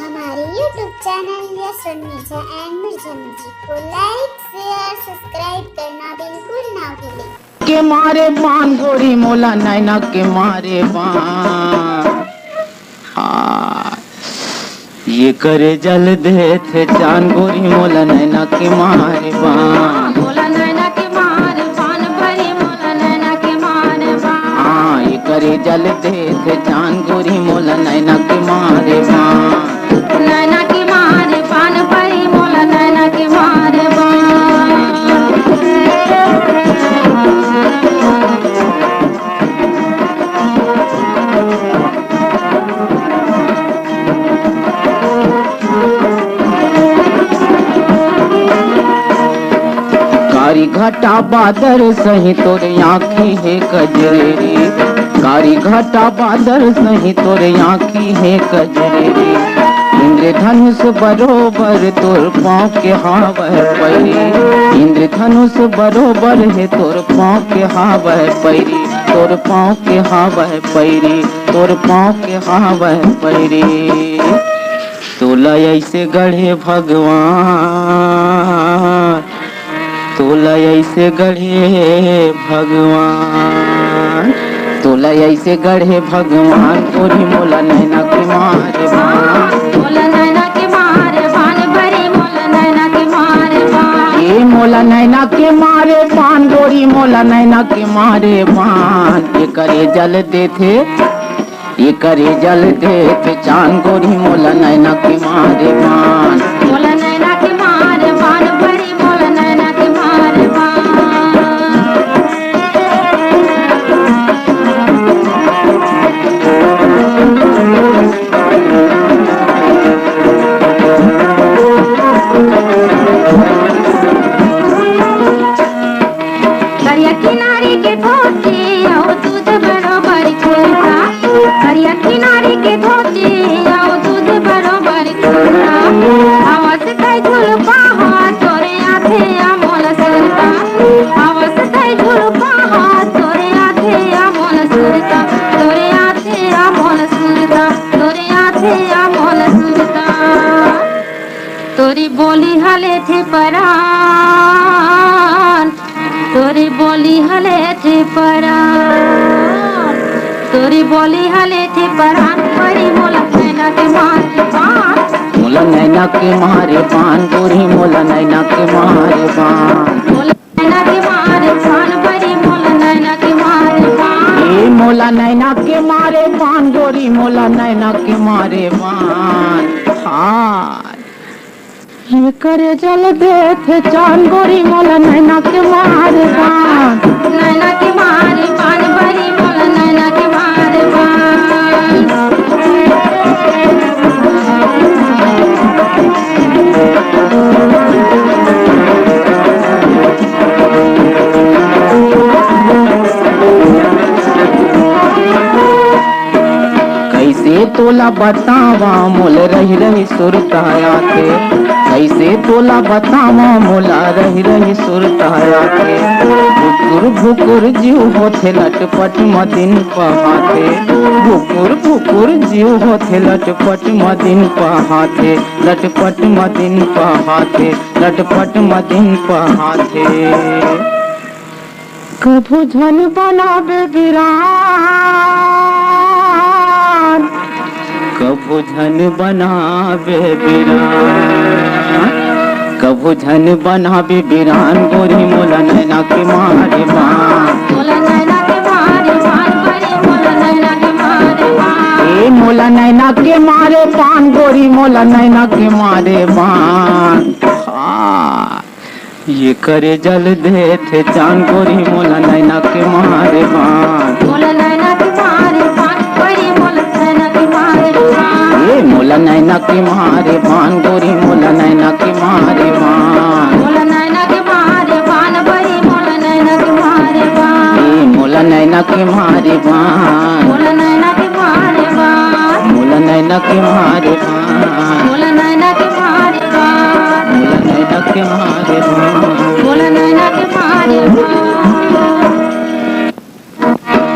हमारे YouTube channel yes Mirza and Mirza music को like share subscribe करना बिल्कुल ना भूलें। के मारे बान गोरी मोला नैना के मारे बान ये करे जल दे थे चांद गोरी मोला नैना के मारे बान मोला नैना के मारे बान भरी मोला नैना के मारे बान ये करे जल दे थे चांद गोरी मोला नैना के मारे बान नैना के मारे बान भरी मोला नैना के मारे कारी घटा बादर सही तोर आँखी है कजरेरी कारी घटा बादर सही तोर आँखी है कजरेरी इंद्रधनुष बरोबर तोर पाँव के हावह पैरी इंद्रधनुष बरोबर है तोर पाँव के हावह पैरी तोर पाँव के हावह पैरी तोर पाँव के हावह पैरी तोला ऐसे गढ़े भगवान तोला ऐसे गढ़े भगवान तोला ऐसे गढ़े भगवान गोरी मोला नैना के मारे बान मोला नैना के मारे बान भरी मोला नैना के मारे बान ये मोला नैना के मारे बान गोरी मोला नैना के मारे बान ये करे जल दे थे ये करे जल दे थे चांद गोरी मोला नैना के मारे बान मोला नैना के मारे बान भरी मोला नैना के मारे दरिया किनारे के धोती आओ दूध बरोबर छोटा दरिया किनारे के धोती आओ दूध बरोबर छोटा आवाज कई झुलपा तोरे आथे अमोल सुरता आवाज कई झुलपा तोरे आथे अमोल सुरता तोरे आथे अमोल सुरता तोरे आथे अमोल सुरता तोरी बोली हले थे परान तोरी बोली हले थे परान तोरी बोली हले थे परान परी मोला नैना के मारे बान मोला नैना के मारे बान गोरी मोला नैना के मारे बान मोला नैना के मारे बान परी मोला नैना के मारे बान ये मोला नैना के मारे बान गोरी मोला नैना के मारे बान ये करे जल दे थे चांद गोरी मोला नैना के मारे बान नैना के मारे बान भरी मोला नैना के मारे बान कैसे तोला बतावा मोल रही रही सुरताया थे कैसे तोला बतावा मोला रही रही सुरताया थे भुकुर भुकुर जीव होथे लटपट मदिन पहाते भुकुर भुकुर जीव होथे लटपट मदिन पहाते लटपट मदिन पहाते लटपट मदिन पहाते कभू झन बनावे बिरान कभू झन बनावे बिरान कभू झन बनावे बिरान गोरी मोला नैना के मारे बान मोला नैना के मारे बान भरी मोला नैना के मारे बान ए मोला नैना के मारे बान गोरी मोला नैना के मारे बान ये करे जल दे थे चांद गोरी मोला नैना के मारे बान मोला नैना के मारे बान भरी मोला नैना के मारे बान ये मोला नैना के मारे बान गोरी मोला नैना के मारे बान मोला नैना के मारे बान भरी मोला नैना के मारे बान ये मोला नैना के मारे बान